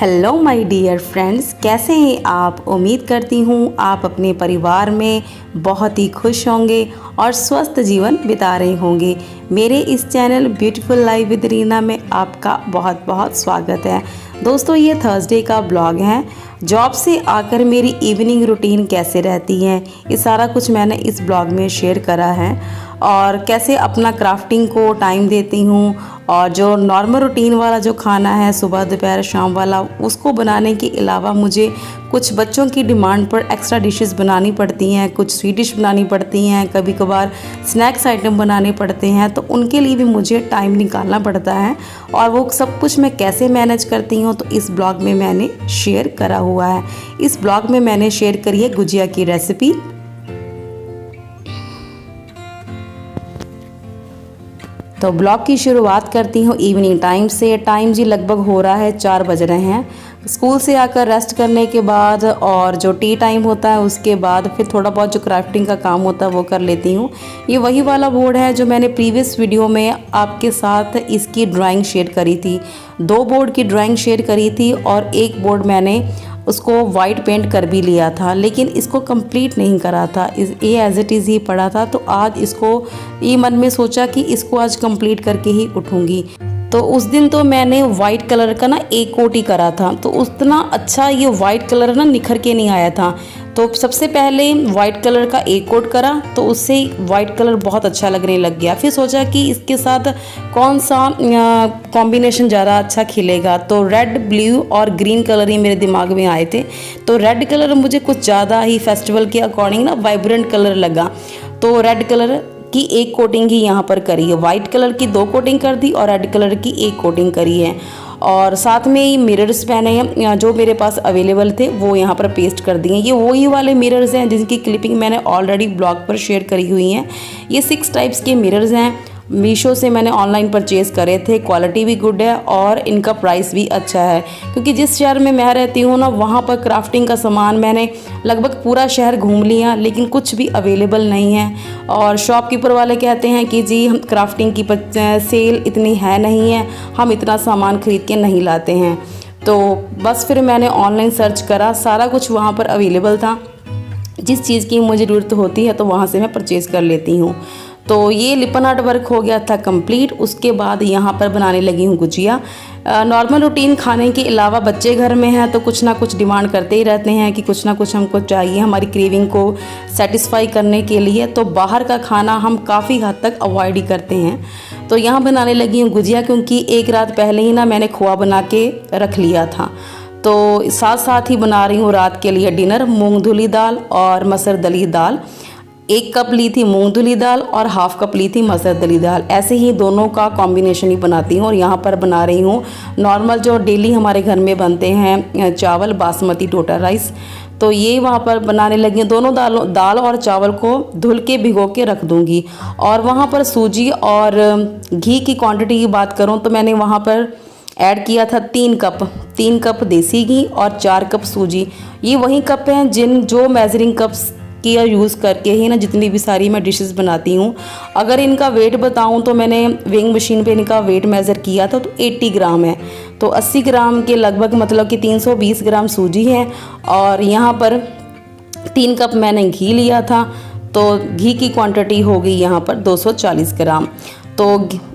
Hello my dear friends, कैसे हैं आप। उम्मीद करती हूँ आप अपने परिवार में बहुत ही खुश होंगे और स्वस्थ जीवन बिता रहे होंगे। मेरे इस channel beautiful life with Reena में आपका बहुत बहुत स्वागत है। दोस्तों, ये थर्सडे का ब्लॉग है। जॉब से आकर मेरी इवनिंग रूटीन कैसे रहती है, ये सारा कुछ मैंने इस ब्लॉग में शेयर करा है और कैसे अपना क्राफ्टिंग को टाइम देती हूँ और जो नॉर्मल रूटीन वाला जो खाना है सुबह दोपहर शाम वाला, उसको बनाने के अलावा मुझे कुछ बच्चों की डिमांड पर एक्स्ट्रा डिशेस बनानी पड़ती हैं, कुछ स्वीट डिश बनानी पड़ती हैं, कभी कभार स्नैक्स आइटम बनाने पड़ते हैं, तो उनके लिए भी मुझे टाइम निकालना पड़ता है और वो सब कुछ मैं कैसे मैनेज करती हूँ तो इस ब्लॉग में मैंने शेयर करा हुआ है। इस ब्लॉग में मैंने शेयर करी है गुजिया की रेसिपी। तो ब्लॉग की शुरुआत करती हूँ इवनिंग टाइम से। टाइम जी लगभग हो रहा है 4 बज रहे हैं। स्कूल से आकर रेस्ट करने के बाद और जो टी टाइम होता है उसके बाद फिर थोड़ा बहुत जो क्राफ्टिंग का काम होता है वो कर लेती हूँ। ये वही वाला बोर्ड है जो मैंने प्रीवियस वीडियो में आपके साथ इसकी ड्राइंग शेयर करी थी। 2 बोर्ड की ड्राइंग शेयर करी थी और एक बोर्ड मैंने उसको वाइट पेंट कर भी लिया था, लेकिन इसको कंप्लीट नहीं करा था। ये एज इट इज़ ही पड़ा था, तो आज इसको ये मन में सोचा कि इसको आज कंप्लीट करके ही उठूँगी। तो उस दिन तो मैंने वाइट कलर का ना एक कोट ही करा था, तो उतना अच्छा ये वाइट कलर ना निखर के नहीं आया था। तो सबसे पहले वाइट कलर का एक कोट करा तो उससे वाइट कलर बहुत अच्छा लगने लग गया। फिर सोचा कि इसके साथ कौन सा कॉम्बिनेशन ज़्यादा अच्छा खिलेगा, तो रेड ब्लू और ग्रीन कलर ही मेरे दिमाग में आए थे। तो रेड कलर मुझे कुछ ज़्यादा ही फेस्टिवल के अकॉर्डिंग ना वाइब्रेंट कलर लगा, तो रेड कलर की एक कोटिंग ही यहाँ पर करी है। वाइट कलर की 2 कोटिंग कर दी और रेड कलर की 1 कोटिंग करी है। और साथ में ही मिरर्स पहने हैं जो मेरे पास अवेलेबल थे वो यहाँ पर पेस्ट कर दिए। ये वही वाले मिरर्स हैं जिनकी क्लिपिंग मैंने ऑलरेडी ब्लॉग पर शेयर करी हुई हैं। ये 6 टाइप्स के मिरर्स हैं। मीशो से मैंने ऑनलाइन परचेज़ करे थे। क्वालिटी भी गुड है और इनका प्राइस भी अच्छा है, क्योंकि जिस शहर में मैं रहती हूँ ना वहाँ पर क्राफ्टिंग का सामान मैंने लगभग पूरा शहर घूम लिया, लेकिन कुछ भी अवेलेबल नहीं है। और शॉपकीपर वाले कहते हैं कि जी हम क्राफ्टिंग की सेल इतनी है नहीं है, हम इतना सामान ख़रीद के नहीं लाते हैं। तो बस फिर मैंने ऑनलाइन सर्च करा, सारा कुछ वहाँ पर अवेलेबल था। जिस चीज़ की मुझे ज़रूरत होती है तो वहाँ से मैं परचेज़ कर लेती हूँ। तो ये लिपन आर्ट वर्क हो गया था कंप्लीट। उसके बाद यहाँ पर बनाने लगी हूँ गुजिया। नॉर्मल रूटीन खाने के अलावा बच्चे घर में हैं तो कुछ ना कुछ डिमांड करते ही रहते हैं कि कुछ ना कुछ हमको चाहिए हमारी क्रेविंग को सेटिस्फाई करने के लिए। तो बाहर का खाना हम काफ़ी हद तक अवॉइड ही करते हैं। तो यहाँ बनाने लगी हूँ गुजिया, क्योंकि एक रात पहले ही ना मैंने खोआ बना के रख लिया था। तो साथ साथ ही बना रही हूँ रात के लिए डिनर। मूँग धुली दाल और मसर दली दाल, 1 कप ली थी मूंग धुली दाल और ½ कप ली थी मसर दली दाल। ऐसे ही दोनों का कॉम्बिनेशन ही बनाती हूँ। और यहाँ पर बना रही हूँ नॉर्मल जो डेली हमारे घर में बनते हैं चावल, बासमती टोटा राइस। तो ये वहाँ पर बनाने लगी हैं। दोनों दाल और चावल को धुल के भिगो के रख दूँगी। और वहाँ पर सूजी और घी की क्वांटिटी की बात करूँ तो मैंने वहाँ पर ऐड किया था 3 कप देसी घी और 4 कप सूजी। ये वही कप हैं जो मेजरिंग कप्स की यूज़ करके ही ना जितनी भी सारी मैं डिशेस बनाती हूँ। अगर इनका वेट बताऊँ तो मैंने वेइंग मशीन पे इनका वेट मेज़र किया था तो 80 ग्राम है। तो 80 ग्राम के लगभग मतलब कि 320 ग्राम सूजी है। और यहाँ पर 3 कप मैंने घी लिया था, तो घी की क्वांटिटी हो गई यहाँ पर 240 ग्राम। तो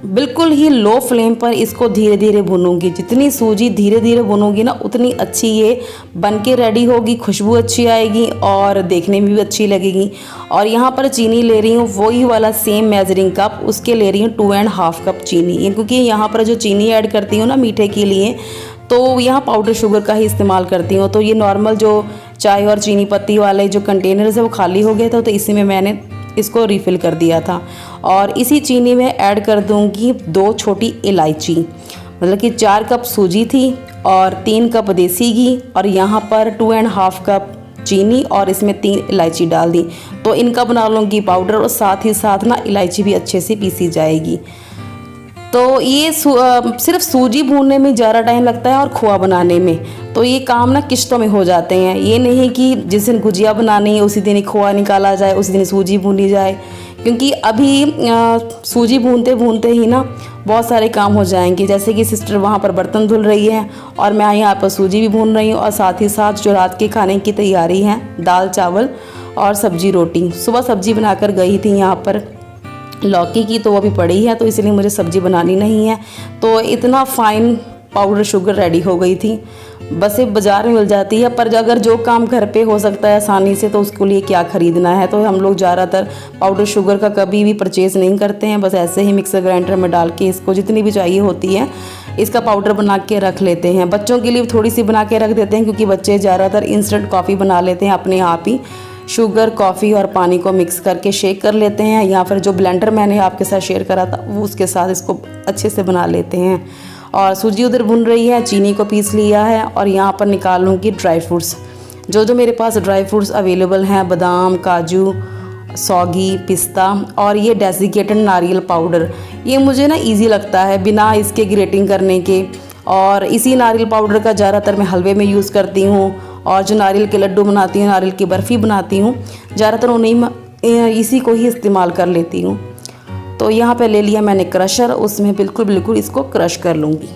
बिल्कुल ही लो फ्लेम पर इसको धीरे धीरे भूनूंगी। जितनी सूजी धीरे धीरे भूनूंगी ना उतनी अच्छी ये बन के रेडी होगी, खुशबू अच्छी आएगी और देखने में भी अच्छी लगेगी। और यहाँ पर चीनी ले रही हूँ वही वाला सेम मेजरिंग कप, उसके ले रही हूँ 2.5 कप चीनी। क्योंकि यहाँ पर जो चीनी ऐड करती हूँ ना मीठे के लिए, तो यहाँ पाउडर शुगर का ही इस्तेमाल करती हूँ। तो ये नॉर्मल जो चाय और चीनी पत्ती वाले जो कंटेनर्स है वो खाली हो गए थे, तो इसी में मैंने इसको रिफ़िल कर दिया था। और इसी चीनी में ऐड कर दूंगी 2 छोटी इलायची। मतलब कि 4 कप सूजी थी और 3 कप देसी घी और यहाँ पर 2.5 कप चीनी और इसमें 3 इलायची डाल दी। तो इनका बना लूँगी पाउडर और साथ ही साथ ना इलायची भी अच्छे से पीसी जाएगी। तो ये सिर्फ सूजी भूनने में ज़्यादा टाइम लगता है और खोआ बनाने में। तो ये काम ना किश्तों में हो जाते हैं। ये नहीं कि जिस दिन गुजिया बनानी है उसी दिन ही खोआ निकाला जाए, उसी दिन सूजी भूनी जाए, क्योंकि अभी सूजी भूनते भूनते ही ना बहुत सारे काम हो जाएंगे। जैसे कि सिस्टर वहाँ पर बर्तन धुल रही है और मैं यहाँ पर सूजी भी भून रही हूँ, और साथ ही साथ जो रात के खाने की तैयारी है, दाल चावल और सब्जी रोटी। सुबह सब्जी बनाकर गई थी यहाँ पर लौकी की, तो वो भी पड़ी है, तो इसलिए मुझे सब्जी बनानी नहीं है। तो इतना फाइन पाउडर शुगर रेडी हो गई थी। बस ये बाज़ार में मिल जाती है, पर अगर जो काम घर पे हो सकता है आसानी से तो उसके लिए क्या ख़रीदना है। तो हम लोग ज़्यादातर पाउडर शुगर का कभी भी परचेज़ नहीं करते हैं, बस ऐसे ही मिक्सर ग्राइंडर में डाल के इसको जितनी भी चाहिए होती है इसका पाउडर बना के रख लेते हैं। बच्चों के लिए थोड़ी सी बना के रख देते हैं, क्योंकि बच्चे ज़्यादातर इंस्टेंट कॉफ़ी बना लेते हैं अपने आप ही। शुगर, कॉफ़ी और पानी को मिक्स करके शेक कर लेते हैं, या फिर जो ब्लेंडर मैंने आपके साथ शेयर करा था वो उसके साथ इसको अच्छे से बना लेते हैं। और सूजी उधर भुन रही है, चीनी को पीस लिया है, और यहाँ पर निकाल लूँगी ड्राई फ्रूट्स। जो मेरे पास ड्राई फ्रूट्स अवेलेबल हैं, बादाम, काजू, सौगी, पिस्ता और ये डेसिकेटेड नारियल पाउडर। ये मुझे ना इजी लगता है बिना इसके ग्रेटिंग करने के, और इसी नारियल पाउडर का ज़्यादातर मैं हलवे में यूज़ करती हूँ, और जो नारियल के लड्डू बनाती हूँ, नारियल की बर्फ़ी बनाती हूँ, ज़्यादातर उन्हीं इसी को ही इस्तेमाल कर लेती हूँ। तो यहाँ पे ले लिया मैंने क्रशर, उसमें बिल्कुल इसको क्रश कर लूँगी।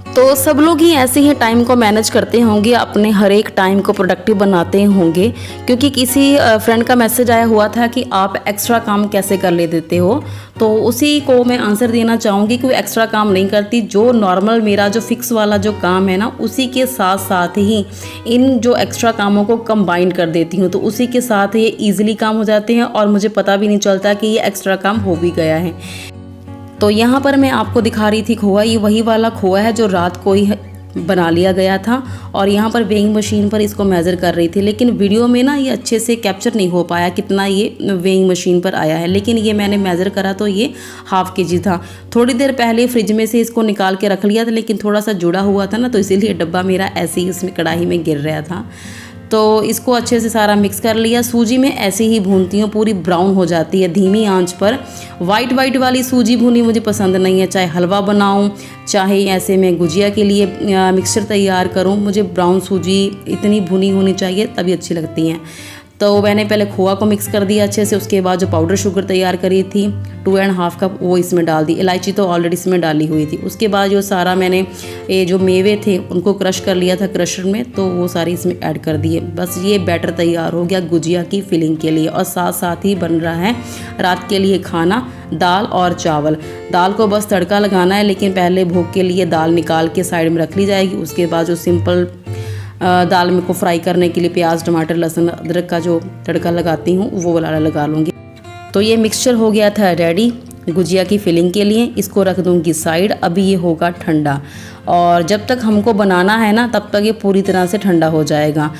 तो सब लोग ही ऐसे ही टाइम को मैनेज करते होंगे, अपने हर एक टाइम को प्रोडक्टिव बनाते होंगे। क्योंकि किसी फ्रेंड का मैसेज आया हुआ था कि आप एक्स्ट्रा काम कैसे कर ले देते हो, तो उसी को मैं आंसर देना चाहूँगी कि वो एक्स्ट्रा काम नहीं करती। जो नॉर्मल मेरा जो फिक्स वाला जो काम है ना, उसी के साथ साथ ही इन जो एक्स्ट्रा कामों को कंबाइन कर देती हूँ, तो उसी के साथ ये ईजिली काम हो जाते हैं और मुझे पता भी नहीं चलता कि ये एक्स्ट्रा काम हो भी गया है। तो यहाँ पर मैं आपको दिखा रही थी खोआ, ये वही वाला खोआ है जो रात को ही बना लिया गया था, और यहाँ पर वेइंग मशीन पर इसको मेज़र कर रही थी। लेकिन वीडियो में ना ये अच्छे से कैप्चर नहीं हो पाया कितना ये वेइंग मशीन पर आया है, लेकिन ये मैंने मेज़र करा तो ये ½ kg था। थोड़ी देर पहले फ्रिज में से इसको निकाल के रख लिया था, लेकिन थोड़ा सा जुड़ा हुआ था ना, तो इसीलिए डब्बा मेरा ऐसे ही इसमें कढ़ाई में गिर रहा था। तो इसको अच्छे से सारा मिक्स कर लिया। सूजी में ऐसे ही भूनती हूँ, पूरी ब्राउन हो जाती है धीमी आंच पर। वाइट वाली सूजी भूनी मुझे पसंद नहीं है, चाहे हलवा बनाऊँ चाहे ऐसे मैं गुजिया के लिए मिक्सचर तैयार करूँ, मुझे ब्राउन सूजी इतनी भुनी होनी चाहिए तभी अच्छी लगती हैं। तो मैंने पहले खोआ को मिक्स कर दिया अच्छे से, उसके बाद जो पाउडर शुगर तैयार करी थी 2.5 कप वो इसमें डाल दी। इलायची तो ऑलरेडी इसमें डाली हुई थी। उसके बाद जो सारा मैंने ये जो मेवे थे उनको क्रश कर लिया था क्रशर में, तो वो सारी इसमें ऐड कर दिए। बस ये बैटर तैयार हो गया गुजिया की फिलिंग के लिए, और साथ साथ ही बन रहा है रात के लिए खाना, दाल और चावल। दाल को बस तड़का लगाना है, लेकिन पहले भोग के लिए दाल निकाल के साइड में रख ली जाएगी। उसके बाद जो सिंपल दाल में को फ्राई करने के लिए प्याज, टमाटर, लहसुन, अदरक का जो तड़का लगाती हूँ वो वाला लगा लूँगी। तो ये मिक्सचर हो गया था रेडी गुजिया की फिलिंग के लिए। इसको रख दूँगी साइड। अभी ये होगा ठंडा, और जब तक हमको बनाना है ना तब तक ये पूरी तरह से ठंडा हो जाएगा।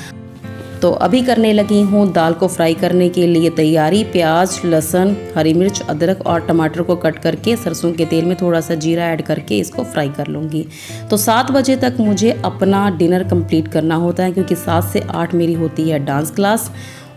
तो अभी करने लगी हूँ दाल को फ्राई करने के लिए तैयारी। प्याज, लहसुन, हरी मिर्च, अदरक और टमाटर को कट करके सरसों के तेल में थोड़ा सा जीरा ऐड करके इसको फ्राई कर लूँगी। तो 7 बजे तक मुझे अपना डिनर कंप्लीट करना होता है, क्योंकि 7 से 8 मेरी होती है डांस क्लास।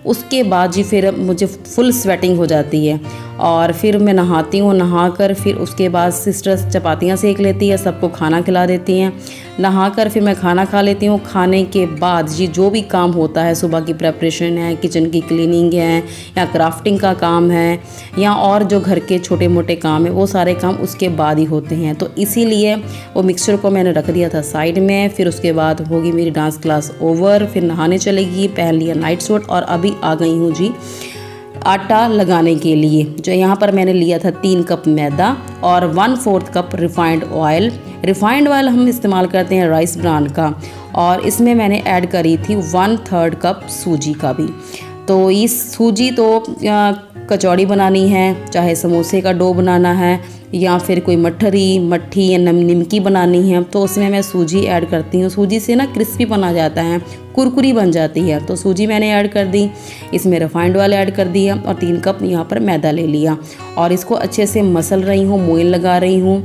उसके बाद जी फिर मुझे फुल स्वेटिंग हो जाती है, और फिर मैं नहाती हूँ। नहाकर फिर उसके बाद सिस्टर चपातियाँ सेक लेती है, सबको खाना खिला देती हैं। नहाकर फिर मैं खाना खा लेती हूँ। खाने के बाद जी जो भी काम होता है, सुबह की प्रेपरेशन है, किचन की क्लीनिंग है, या क्राफ्टिंग का काम है, या और जो घर के छोटे मोटे काम है, वो सारे काम उसके बाद ही होते हैं। तो इसीलिए वो मिक्सचर को मैंने रख दिया था साइड में। फिर उसके बाद होगी मेरी डांस क्लास ओवर, फिर नहाने चलेगी, पहन लिया नाइट सूट, और अभी आ गई हूँ जी आटा लगाने के लिए। जो यहाँ पर मैंने लिया था 3 कप मैदा और 1/4 cup refined oil. Refined oil हम इस्तेमाल करते हैं राइस ब्रांड का, और इसमें मैंने ऐड करी थी 1/3 कप सूजी का भी। तो इस सूजी तो कचौड़ी बनानी है, चाहे समोसे का डो बनाना है, या फिर कोई मट्ठी या निमकी बनानी है, तो उसमें मैं सूजी ऐड करती हूँ। सूजी से ना क्रिस्पी बना जाता है, कुरकुरी बन जाती है। तो सूजी मैंने ऐड कर दी, इसमें रिफाइंड ऑयल ऐड कर दिया, और 3 कप यहाँ पर मैदा ले लिया, और इसको अच्छे से मसल रही हूँ, मोइन लगा रही हूँ।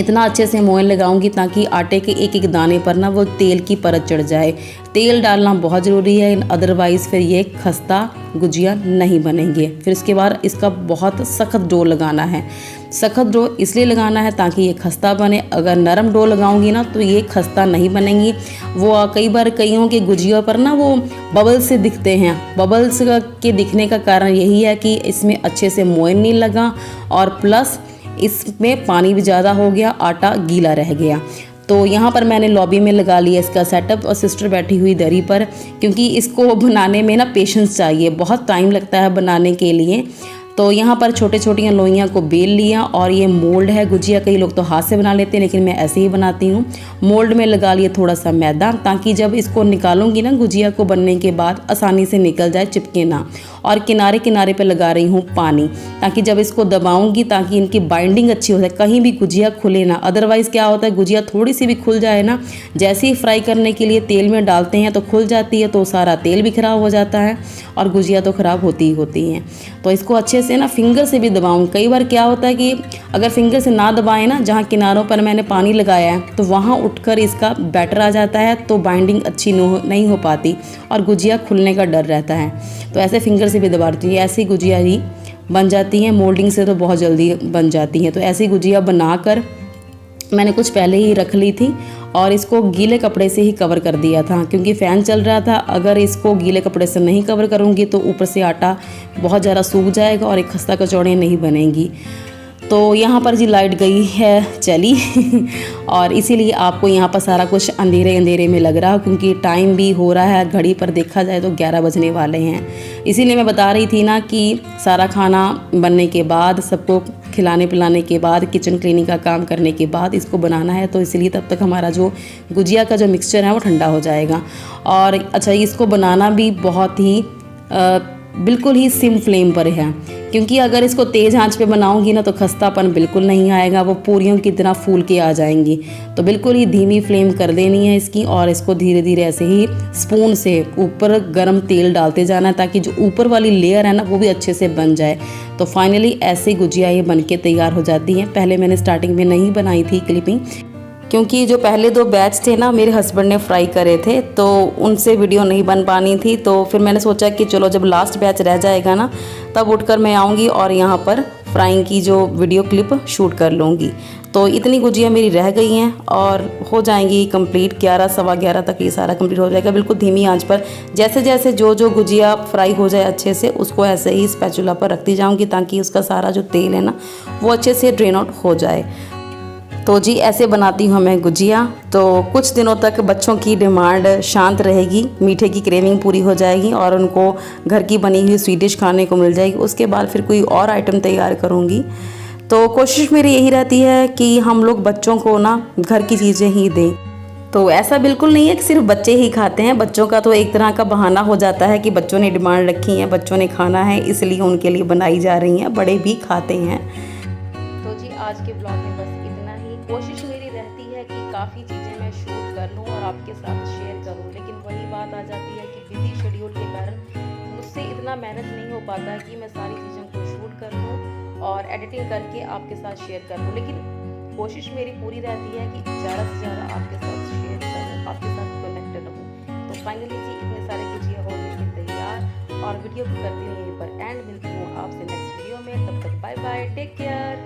इतना अच्छे से मोयन लगाऊंगी ताकि आटे के एक एक दाने पर ना वो तेल की परत चढ़ जाए। तेल डालना बहुत ज़रूरी है, अदरवाइज़ फिर ये खस्ता गुजिया नहीं बनेंगे। फिर इसके बाद इसका बहुत सख्त डो लगाना है। सख्त डो इसलिए लगाना है ताकि ये खस्ता बने। अगर नरम डो लगाऊंगी ना तो ये खस्ता नहीं बनेंगी। वो कई बार कईयों के गुजिया पर ना वो बबल्स से दिखते हैं। बबल्स के दिखने का कारण यही है कि इसमें अच्छे से मोयन नहीं लगा और प्लस इसमें पानी भी ज़्यादा हो गया, आटा गीला रह गया। तो यहाँ पर मैंने लॉबी में लगा लिया इसका सेटअप और सिस्टर बैठी हुई दरी पर, क्योंकि इसको बनाने में ना पेशेंस चाहिए, बहुत टाइम लगता है बनाने के लिए। तो यहाँ पर छोटे छोटियाँ लोइयाँ को बेल लिया और ये मोल्ड है गुजिया। कई लोग तो हाथ से बना लेते हैं लेकिन मैं ऐसे ही बनाती हूँ। मोल्ड में लगा लिया थोड़ा सा मैदा ताकि जब इसको निकालूंगी ना गुजिया को बनने के बाद आसानी से निकल जाए, चिपके ना। और किनारे किनारे पे लगा रही हूँ पानी ताकि जब इसको दबाऊंगी ताकि इनकी बाइंडिंग अच्छी हो जाए, कहीं भी गुजिया खुले ना। अदरवाइज़ क्या होता है, गुजिया थोड़ी सी भी खुल जाए ना, जैसे ही फ्राई करने के लिए तेल में डालते हैं तो खुल जाती है, तो सारा तेल भी ख़राब हो जाता है और गुजिया तो ख़राब होती ही होती हैं। तो इसको अच्छे से ना फिंगर से भी दबाऊँ। कई बार क्या होता है कि अगर फिंगर से ना दबाएं ना, जहाँ किनारों पर मैंने पानी लगाया है तो वहाँ उठकर इसका बैटर आ जाता है, तो बाइंडिंग अच्छी नहीं हो पाती और गुजिया खुलने का डर रहता है। तो ऐसे फिंगर से भी दबाती हूँ, ऐसी गुजिया ही बन जाती हैं। मोल्डिंग से तो बहुत जल्दी बन जाती हैं। तो ऐसी गुजिया बनाकर मैंने कुछ पहले ही रख ली थी और इसको गीले कपड़े से ही कवर कर दिया था क्योंकि फ़ैन चल रहा था। अगर इसको गीले कपड़े से नहीं कवर करूँगी तो ऊपर से आटा बहुत ज़्यादा सूख जाएगा और एक खस्ता कचौड़ियाँ नहीं बनेंगी। तो यहाँ पर जी लाइट गई है चली और इसीलिए आपको यहाँ पर सारा कुछ अंधेरे अंधेरे में लग रहा है, क्योंकि टाइम भी हो रहा है, घड़ी पर देखा जाए तो 11 बजने वाले हैं। इसीलिए मैं बता रही थी ना कि सारा खाना बनने के बाद, सबको खिलाने पिलाने के बाद, किचन क्लीनिंग का काम करने के बाद इसको बनाना है। तो इसलिए तब तक हमारा जो गुजिया का जो मिक्सचर है वो ठंडा हो जाएगा। और अच्छा, इसको बनाना भी बहुत ही बिल्कुल ही सिम फ्लेम पर है, क्योंकि अगर इसको तेज़ आंच पे बनाऊंगी ना तो खस्तापन बिल्कुल नहीं आएगा, वो पूरियों की तरह फूल के आ जाएंगी। तो बिल्कुल ही धीमी फ्लेम कर देनी है इसकी और इसको धीरे धीरे ऐसे ही स्पून से ऊपर गर्म तेल डालते जाना है ताकि जो ऊपर वाली लेयर है ना वो भी अच्छे से बन जाए। तो फाइनली ऐसे गुजिया ये बन के तैयार हो जाती हैं। पहले मैंने स्टार्टिंग में नहीं बनाई थी क्लिपिंग, क्योंकि जो पहले 2 बैच थे ना मेरे हस्बैंड ने फ्राई करे थे तो उनसे वीडियो नहीं बन पानी थी। तो फिर मैंने सोचा कि चलो जब लास्ट बैच रह जाएगा ना तब उठकर मैं आऊँगी और यहाँ पर फ्राइंग की जो वीडियो क्लिप शूट कर लूँगी। तो इतनी गुजिया मेरी रह गई हैं और हो जाएंगी कंप्लीट। 11 सवा 11 तक ये सारा कंप्लीट हो जाएगा, बिल्कुल धीमी आंच पर। जैसे जैसे जो गुजिया फ्राई हो जाए अच्छे से उसको ऐसे ही स्पैचुला पर रखती जाऊँगी ताकि उसका सारा जो तेल है ना वो अच्छे से ड्रेन आउट हो जाए। तो जी ऐसे बनाती हूँ मैं गुजिया। तो कुछ दिनों तक बच्चों की डिमांड शांत रहेगी, मीठे की क्रेविंग पूरी हो जाएगी और उनको घर की बनी हुई स्वीट डिश खाने को मिल जाएगी। उसके बाद फिर कोई और आइटम तैयार करूँगी। तो कोशिश मेरी यही रहती है कि हम लोग बच्चों को ना घर की चीज़ें ही दें। तो ऐसा बिल्कुल नहीं है कि सिर्फ बच्चे ही खाते हैं, बच्चों का तो एक तरह का बहाना हो जाता है कि बच्चों ने डिमांड रखी है, बच्चों ने खाना है, इसलिए उनके लिए बनाई जा रही हैं, बड़े भी खाते हैं। तो जी आज के ब्लॉग में बस इतना ही। कोशिश मेरी रहती है कि काफ़ी चीज़ें मैं शूट कर लूँ और आपके साथ शेयर करूँ, लेकिन वही बात आ जाती है कि बिजी शेड्यूल के कारण मुझसे इतना मैनेज नहीं हो पाता कि मैं सारी चीज़ों को शूट कर लूँ और एडिटिंग करके आपके साथ शेयर कर लूँ। लेकिन कोशिश मेरी पूरी रहती है कि ज़्यादा से ज़्यादा आपके साथ शेयर करूँ, आपके साथ कनेक्टेड रहूँ। तो फाइनली जी इतने सारे गुजिया हो गए तैयार और वीडियो को करती हूँ यहीं पर एंड। मिलती हूँ आपसे नेक्स्ट वीडियो में, तब तक बाय बाय, टेक केयर।